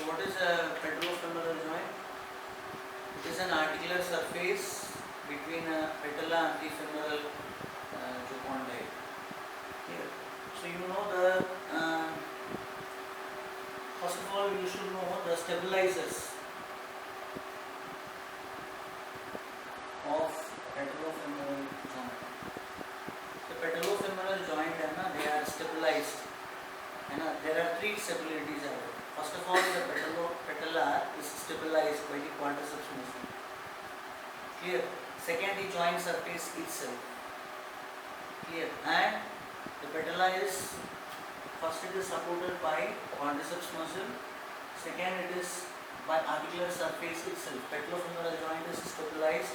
what is a patellofemoral joint? It is an articular surface between a patella and the femoral condyle. Here. So you know the first of all you should know the stabilizers of patellofemoral joint. The patellofemoral joint they are stabilized. There are three stabilities. First of all, the patellar is stabilized by the quadriceps muscle. Clear. Second, the joint surface itself. Clear. And the patella is first it is supported by quadriceps muscle. Second, it is by articular surface itself. Patellofemoral joint is stabilized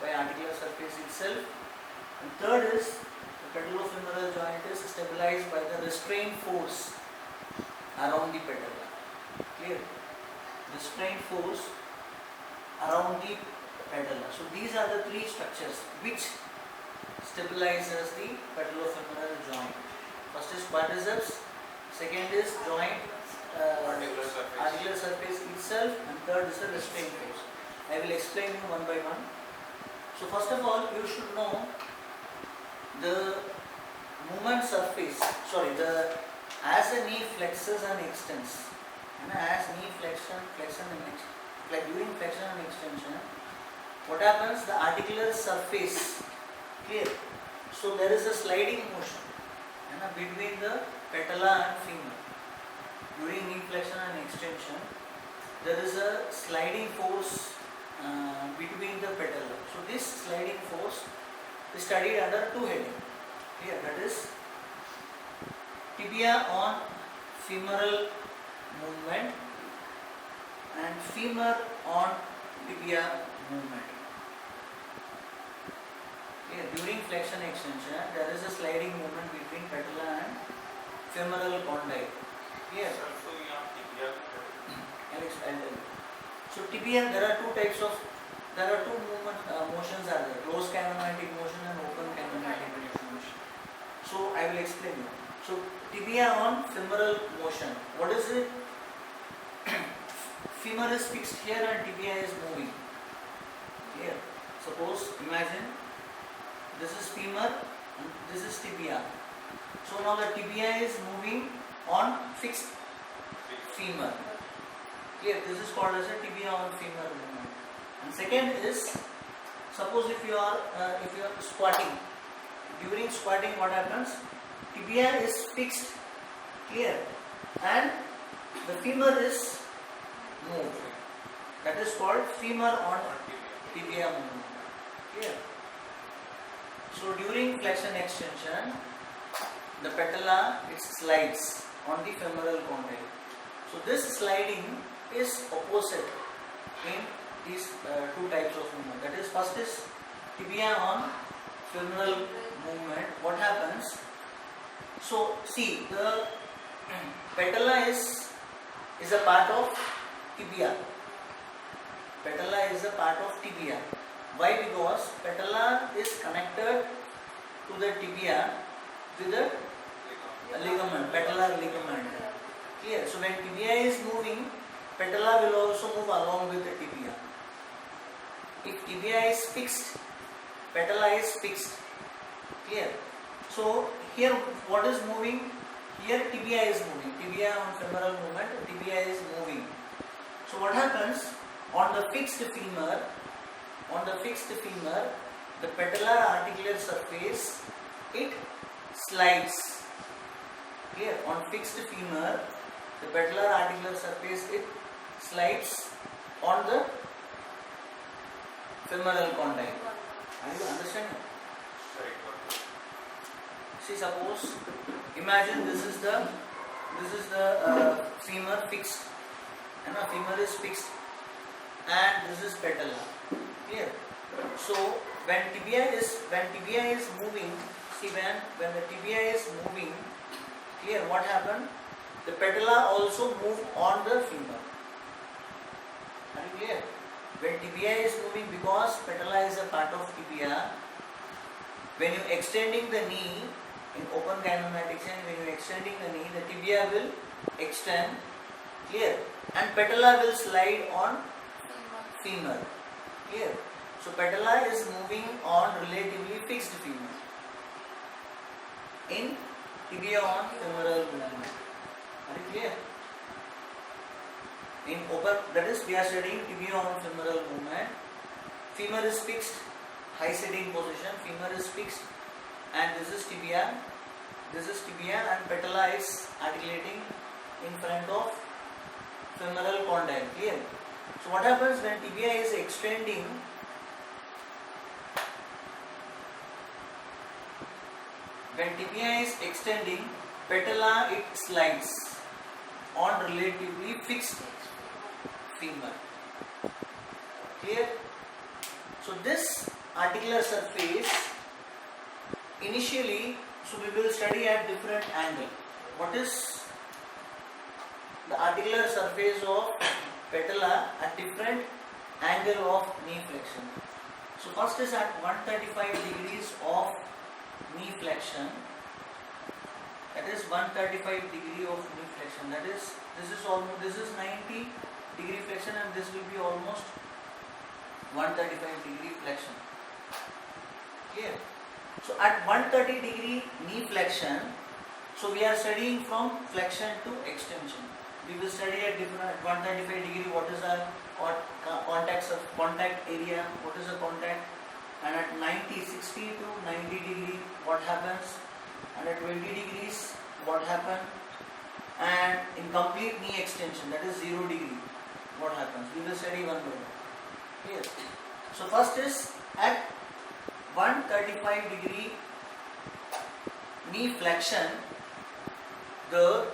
by articular surface itself. And third is the patellofemoral joint is stabilized by the restraint force around the patella. Clear? Restraint force around the patella. So these are the three structures which stabilizes the patellofemoral joint. First is quadriceps, second is joint articular surface itself, and third is the restraint force. I will explain you one by one. So first of all, you should know the movement surface, as a knee flexes and extends, as knee flexion and extension, during flexion and extension, what happens? The articular surface, clear? So there is a sliding motion between the patella and femur. During knee flexion and extension, there is a sliding force between the patella. So this sliding force is studied under two headings. Here, that is tibia on femoral movement and femur on tibia movement. Here, during flexion extension, there is a sliding movement between patella and femoral condyle. Here, so tibia, there are two motions are there, closed kinematic motion and open kinematic motion. So I will explain you. So tibia on femoral motion. What is it? Femur is fixed here and tibia is moving. Here, suppose imagine this is femur and this is tibia. So now the tibia is moving on fixed femur. Here, this is called as a tibia on femur movement. And second is, suppose if you are squatting. During squatting, what happens? Tibia is fixed, clear, and the femur is moved. That is called femur on tibia movement. Clear. So during flexion extension, the patella it slides on the femoral condyle. So this sliding is opposite in these two types of movement. That is, first is tibia on femoral movement. What happens? So see, the patella is a part of tibia. Patella is a part of tibia. Why? Because patella is connected to the tibia with a ligament, patellar ligament. Clear? So when tibia is moving, patella will also move along with the tibia. If tibia is fixed, patella is fixed. Clear? So here what is moving? Here tibia is moving. Tibia on femoral movement, tibia is moving. So what happens? On the fixed femur, the patellar articular surface, it slides. Clear? On fixed femur, the patellar articular surface, it slides on the femoral condyle. Are you understanding? See, suppose, imagine this is the femur fixed, and the femur is fixed, and this is patella. Clear? So when tibia is moving, see when the tibia is moving, clear? What happened? The patella also move on the femur. Are you clear? When tibia is moving, because patella is a part of tibia, when you extending the knee in open kinematics, and when you extending the knee, the tibia will extend Clear? And patella will slide on femur. Clear? So patella is moving on relatively fixed femur. In tibia on femoral movement. Are you clear? In open, that is, we are studying tibia on femoral movement. Femur is fixed, high sitting position. Femur is fixed, and this is tibia. This is tibia, and patella is articulating in front of femoral condyle. Clear? So what happens when tibia is extending? When tibia is extending, patella it slides on relatively fixed femur. Clear? So this articular surface initially, so we will study at different angle. What is the articular surface of patella at different angle of knee flexion? So first is at 135 degrees of knee flexion. That is 135 degree of knee flexion. That is, this is 90 degree flexion, and this will be almost 135 degree flexion. Clear? So at 130 degree knee flexion, so we are studying from flexion to extension. We will study at different, at 135 degree what is our contact area, what is the contact, and at 60 to 90 degree what happens, and at 20 degrees what happens, and in complete knee extension, that is 0 degree, what happens. We will study one by one. Clear? So first is at 135 degree knee flexion, the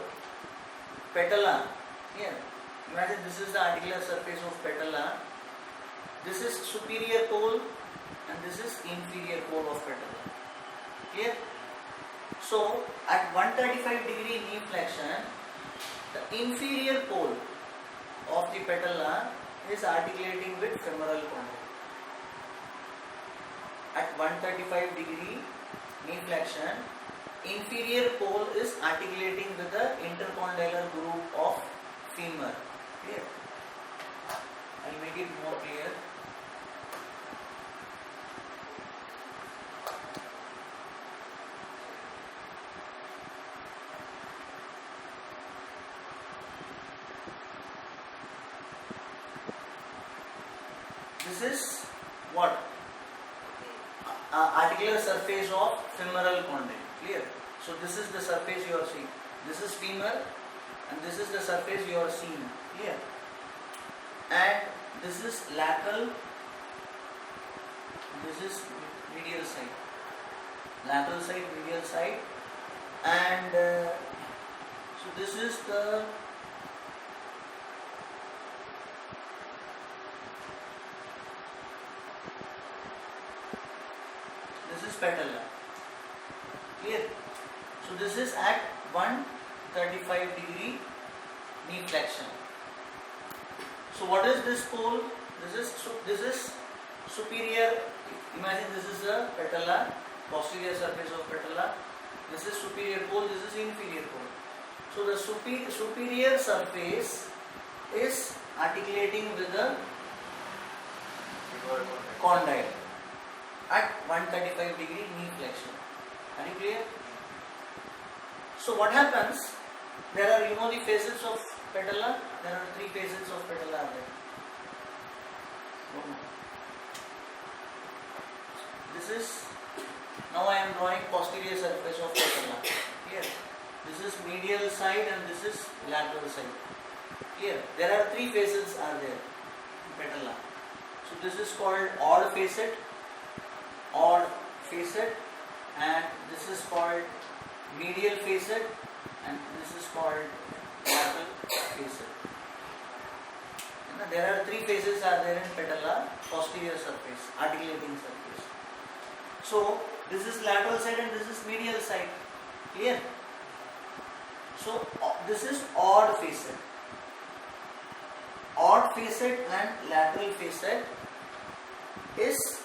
patella. Here, imagine this is the articular surface of patella. This is superior pole and this is inferior pole of patella. Clear? So at 135 degree knee flexion, the inferior pole of the patella is articulating with femoral condyle. At 135 degree knee flexion, inferior pole is articulating with the intercondylar groove of femur. Clear? I will make it more clear. This is what? Articular surface of femoral condyle. Clear? So this is the surface you are seeing. This is femur and this is the surface you are seeing. Clear? And this is lateral. This is medial side. Lateral side, medial side, and so this is the patella. Clear? So this is at 135 degree knee flexion. So what is this pole? This is superior. Imagine this is the patella, posterior surface of patella. This is superior pole. This is inferior pole. So the superior surface is articulating with the condyle at 135 degree knee flexion. Are you clear? So what happens? There are, the phases of patella. There are 3 phases of patella there. This is, now I am drawing posterior surface of patella. Clear? This is medial side and this is lateral side. Clear? There are 3 phases are there in patella. So this is called odd facet, and this is called medial facet, and this is called lateral facet. There are 3 phases are there in patella: posterior surface, articulating surface. So this is lateral side and this is medial side. Clear? So this is odd facet. Odd facet and lateral facet is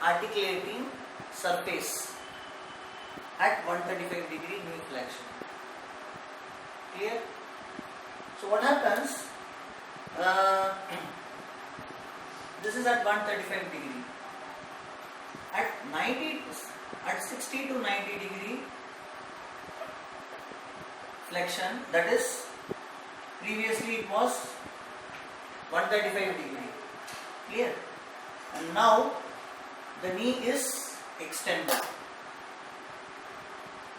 articulating surface at 135 degree knee flexion. Clear? So what happens? This is at 135 degree. At 60 to 90 degree flexion, that is previously it was 135 degree. Clear? And now the knee is extended.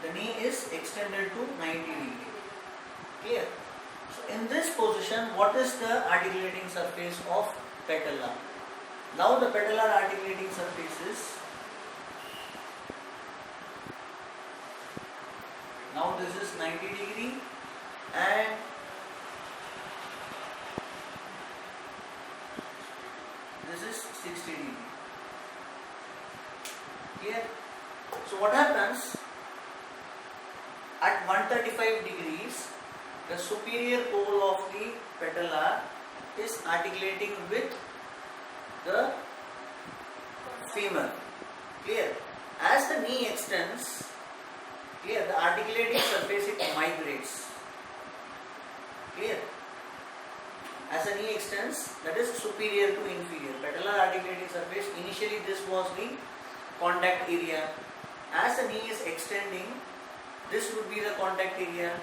The knee is extended to 90 degree. Clear? So in this position, what is the articulating surface of patella? Now the patellar articulating surface is, now this is 90 degree and this is 60 degree. Clear? So what happens? At 135 degrees, the superior pole of the patella is articulating with the femur. Clear? As the knee extends, clear, the articulating surface it migrates. Clear? As the knee extends, that is superior to inferior. Patellar articulating surface, initially this was the contact area. As the knee is extending, this would be the contact area.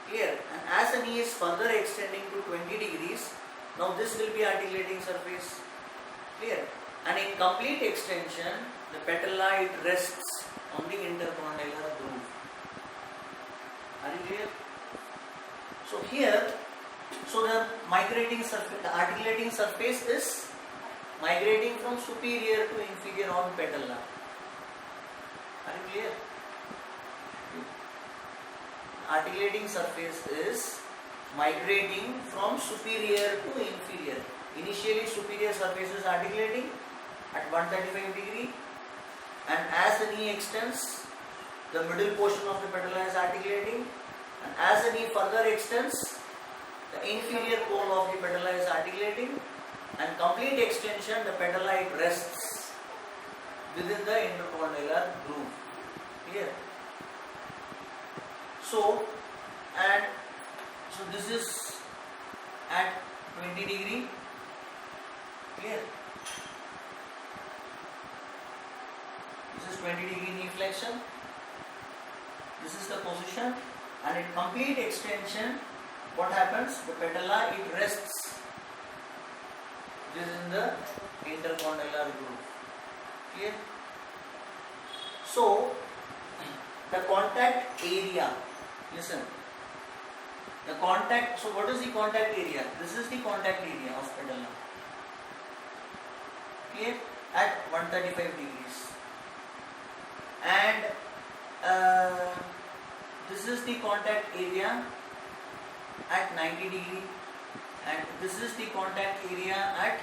Clear? And as the knee is further extending to 20 degrees, now this will be articulating surface. Clear? And in complete extension, the patella it rests on the intercondylar groove. Are you clear? So here, so the migrating surface, the articulating surface is migrating from superior to inferior on patella. Are you clear? Articulating surface is migrating from superior to inferior. Initially superior surface is articulating at 135 degree, and as the knee extends, the middle portion of the patella is articulating, and as the knee further extends, the inferior pole of the patella is articulating, and complete extension, the patella it rests within the intercondylar groove. Clear? So this is at 20 degree. Clear? This is 20 degree knee flexion. This is the position, and at complete extension, what happens? The patella it rests within the intercondylar groove. Clear? So the contact area, listen, the contact, so what is the contact area? This is the contact area of patella. Clear? At 135 degrees. And this is the contact area at 90 degree, and this is the contact area at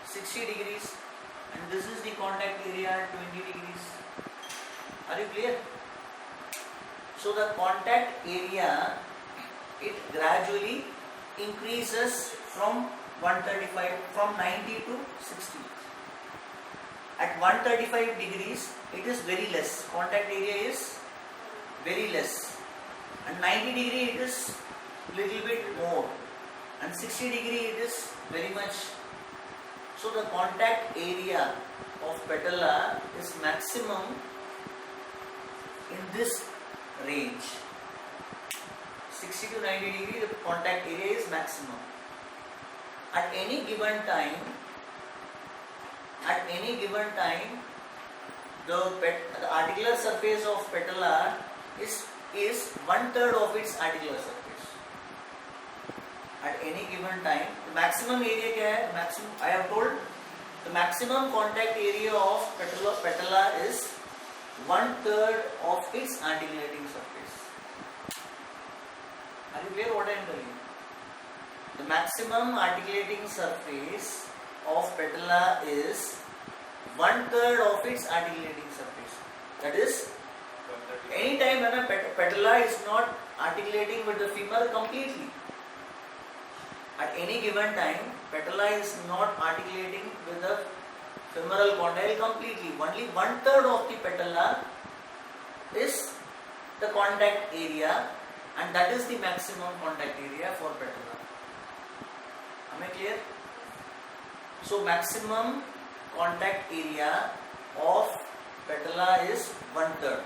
60 degrees, and this is the contact area at 20 degrees. Are you clear? So the contact area it gradually increases from 135 from 90 to 60. At 135 degrees it is very less. Contact area is very less. And 90 degree it is little bit more. And 60 degree it is very much. So the contact area of patella is maximum in this range. 60 to 90 degree the contact area is maximum. At any given time, the articular surface of patella is 1/3 of its articular surface. At any given time, the maximum area क्या है? Maximum, I have told, the maximum contact area of patella is 1/3 of its articulating surface. Are you clear what I am telling you? The maximum articulating surface of patella is 1/3 of its articulating surface. That is, any time when a patella is not articulating with the femur completely. At any given time, patella is not articulating with the femoral condyle completely. Only 1/3 of the patella is the contact area, and and that is the maximum contact area for patella. Am I clear? So maximum contact area of patella is 1/3,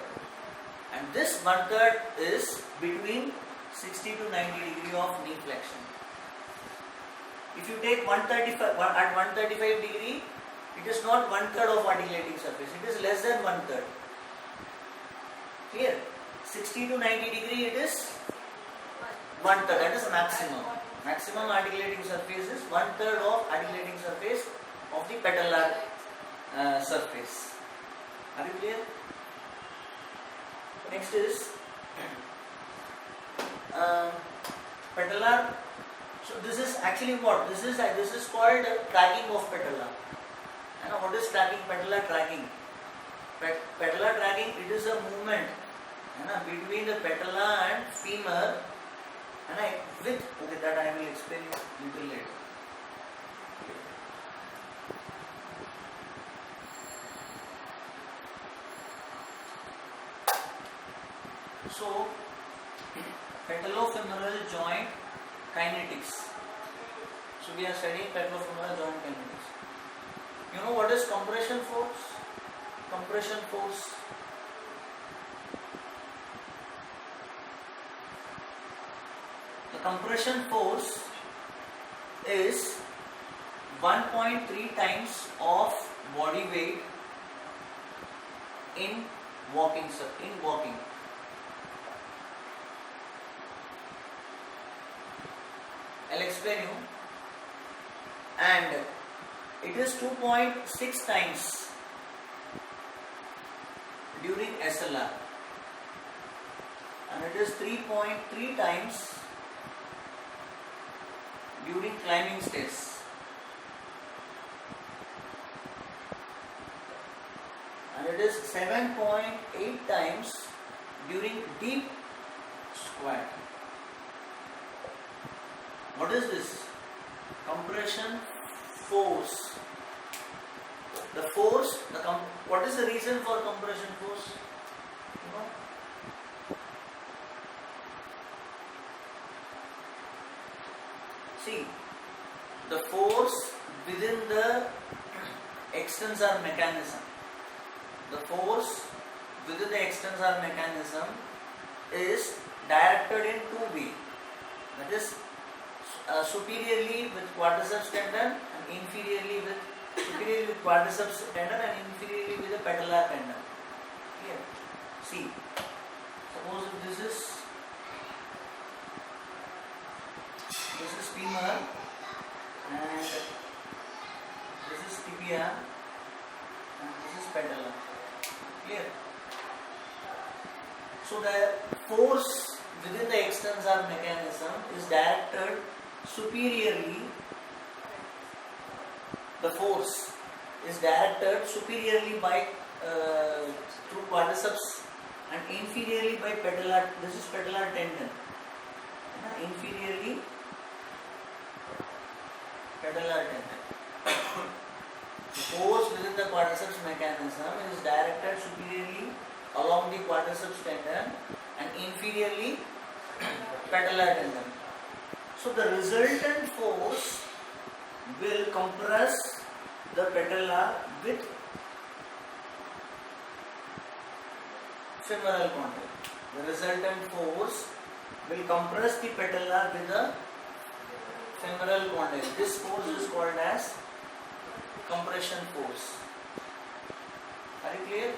and this 1/3 is between 60 to 90 degree of knee flexion. If you take 135 at 135 degree, it is not 1/3 of articulating surface, it is less than 1/3. Clear? 60 to 90 degree, it is 1/3, that is maximum. Maximum articulating surface is 1/3 of articulating surface of the patellar surface. Are you clear? Next is patellar. So this is actually what? This is called tracking of patella. And what is tracking? Patellar tracking. Patellar tracking, it is a movement between the patella and femur, and okay, that I will explain little later. So patellofemoral joint kinetics. So we are studying patellofemoral joint kinetics. You know what is compression force? Compression force. The compression force is 1.3 times of body weight in walking. I'll explain you. And it is 2.6 times during SLR, and it is 3.3 times during climbing stairs, and it is 7.8 times during deep squat. What is this? Compression force. The force, what is the reason for compression force? You know? See, the force within the extensor mechanism. The force within the extensor mechanism is directed in two ways. That is, superiorly with quadriceps tendon and inferiorly with quadriceps tendon and inferiorly with the patellar tendon. Here, see, suppose if this is femur and this is tibia and this is patella. Clear? So the force within the extensor mechanism is directed superiorly. The force is directed superiorly by through quadriceps and inferiorly by patellar. This is patellar tendon. Inferiorly patellar tendon. The force within the quadriceps mechanism is directed superiorly along the quadriceps tendon and inferiorly patellar tendon. So the resultant force will compress the patella with femoral contact. The resultant force will compress the patella with the femoral contact. This force is called as compression force. Are you clear?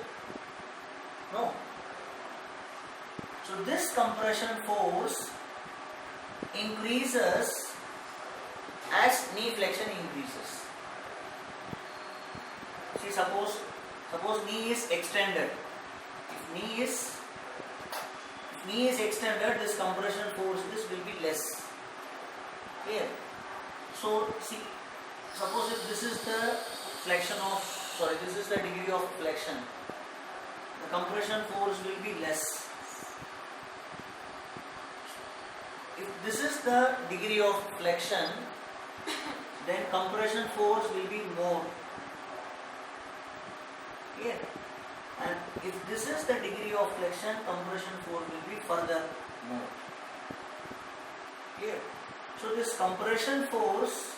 No. So this compression force increases as knee flexion increases. See, suppose knee is extended. If knee is extended, this compression force will be less. Clear? So see, suppose if this is the this is the degree of flexion, the compression force will be less. If this is the degree of flexion, then compression force will be more. Clear? And if this is the degree of flexion, compression force will be further more. So this compression force,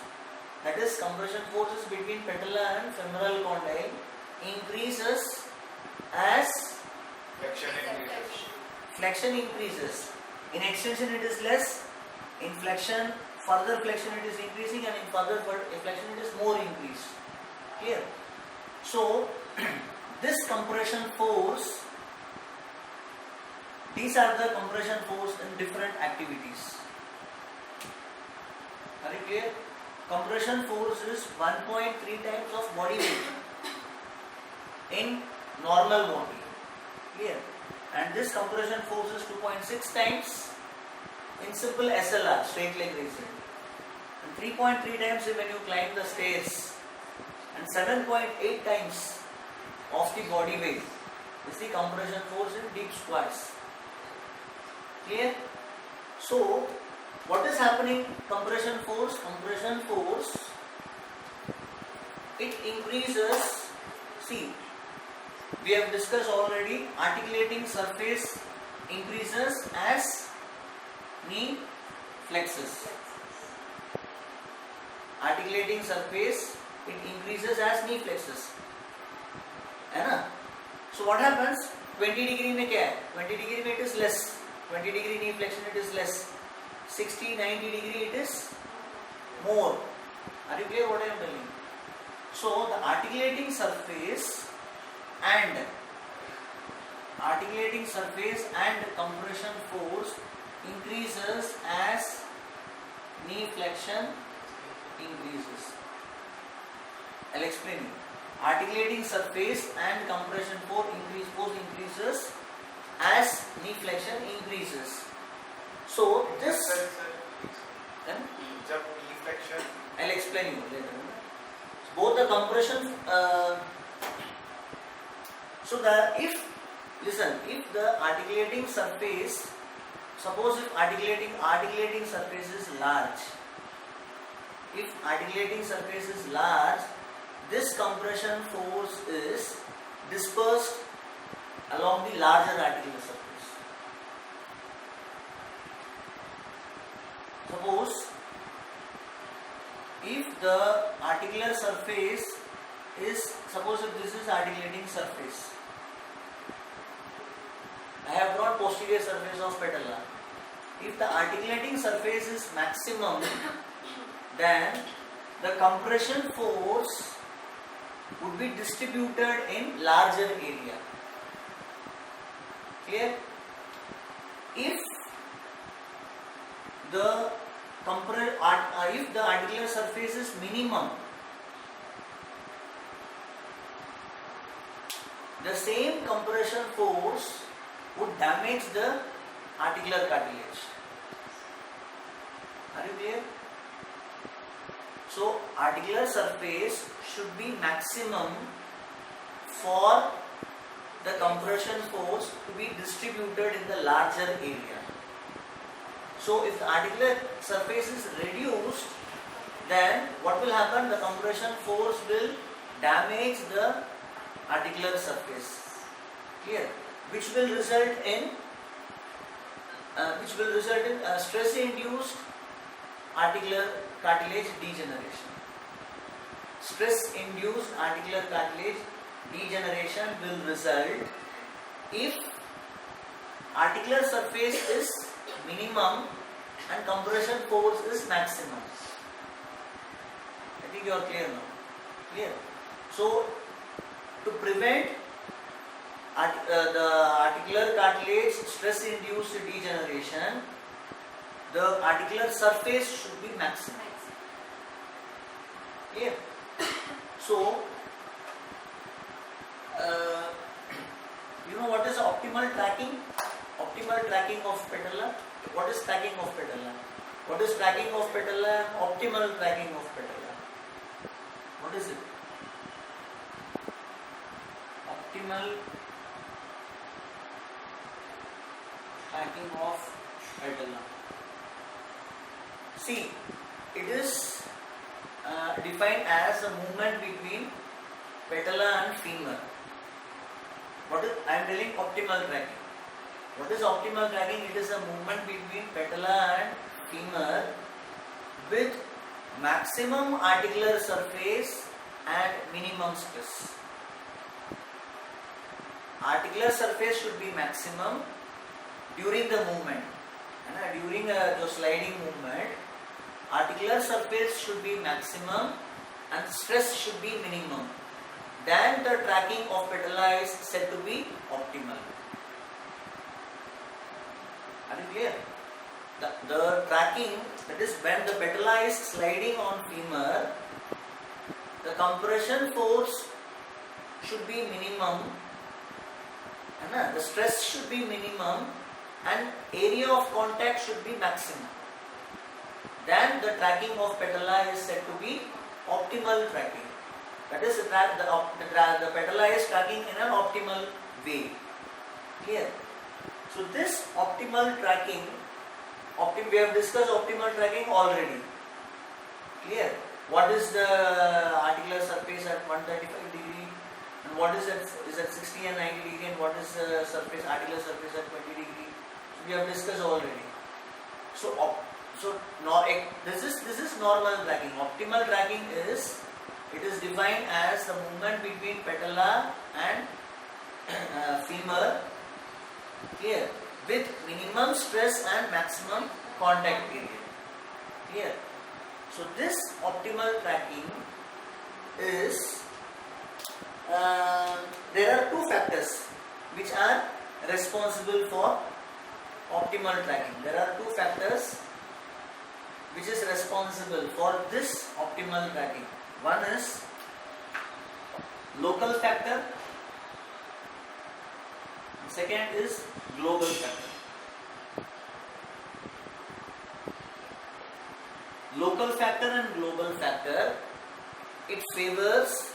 that is compression forces between patella and femoral condyle, increases as flexion increases. In extension it is less, in flexion, further flexion it is increasing, and in further flexion it is more increased. Clear? So this compression force, these are the compression force in different activities. Are you clear? Compression force is 1.3 times of body weight in normal body. Clear? And this compression force is 2.6 times in simple SLR, straight leg raising, and 3.3 times when you climb the stairs, and 7.8 times of the body weight is the compression force in deep squats. Clear? So what is happening? Compression force, it increases. See, we have discussed already, articulating surface increases as knee flexes. Articulating surface, it increases as knee flexes. है ना? So what happens? 20 degree में क्या है? 20 degree में it is less. 20 degree knee flexion it is less. 60, 90 degree it is more. Are you clear what I am telling? So the articulating surface and compression force increases as knee flexion increases. I'll explain you. Articulating surface and compression force increases as knee flexion increases. So this I'll explain you later. Both the compression if the articulating surface, suppose if articulating surface is large, this compression force is dispersed along the larger articular surface. Suppose if the articular surface is, suppose if this is articulating surface, I have brought posterior surface of patella. If the articulating surface is maximum, then the compression force would be distributed in larger area. Clear? If the articular surface is minimum, the same compression force would damage the articular cartilage. Are you clear? So articular surface should be maximum for the compression force to be distributed in the larger area. So if the articular surface is reduced, then what will happen? The compression force will damage the articular surface. Clear? Which will result in stress-induced articular cartilage degeneration. Stress-induced articular cartilage degeneration will result if articular surface is minimum and compression force is maximum. I think you are clear now. Clear? So to prevent the articular cartilage stress-induced degeneration, the articular surface should be maximum. Clear? So, you know what is optimal tracking? Optimal tracking of patella. What is tracking of patella? What is tracking of patella? Optimal tracking of patella. What is it? Optimal tracking of patella. See, it is defined as a movement between patella and femur. What is, I am telling optimal tracking. What is optimal tracking? It is a movement between patella and femur with maximum articular surface and minimum stress. Articular surface should be maximum during the movement. During the sliding movement, articular surface should be maximum and stress should be minimum. Then the tracking of patella is said to be optimal. Are you clear? The tracking, that is when the patella is sliding on femur, the compression force should be minimum, and the stress should be minimum, and area of contact should be maximum. Then the tracking of patella is said to be optimal tracking. That is, the patella is tracking in an optimal way. Clear? So this optimal tracking, we have discussed optimal tracking already. Clear? What is the articular surface at 135 degree, and what is at 60 and 90 degree, and what is the articular surface at 20 degree? We have discussed already. This is normal tracking. Optimal tracking is defined as the movement between patella and femur, clear, with minimum stress and maximum contact area. Clear? So this optimal tracking is there are two factors which are responsible for optimal tracking. There are two factors which is responsible for this optimal tracking. One is local factor, and second is global factor. Local factor and global factor, it favors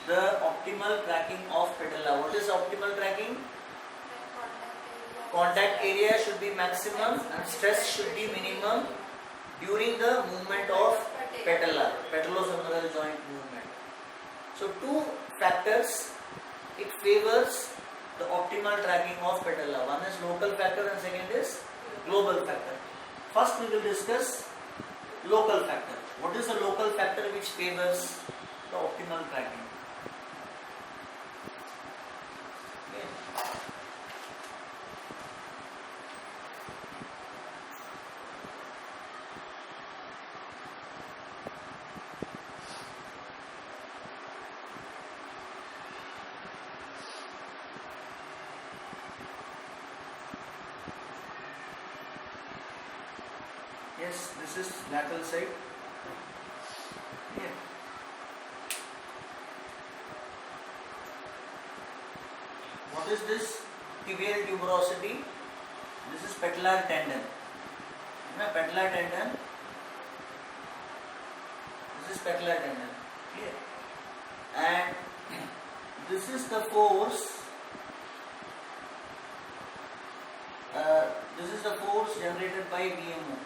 the optimal tracking of patella. What is optimal tracking? Contact area should be maximum and stress should be minimum during the movement of patellar, patellofemoral joint movement. So two factors, it favors the optimal tracking of patella. One is local factor and second is global factor. First we will discuss local factor. What is the local factor which favors the optimal tracking? Yes, this is lateral side. Here. What is this? Tibial tuberosity. This is patellar tendon. Patellar tendon. This is patellar tendon. Clear? And this is the force. This is the force generated by BMO.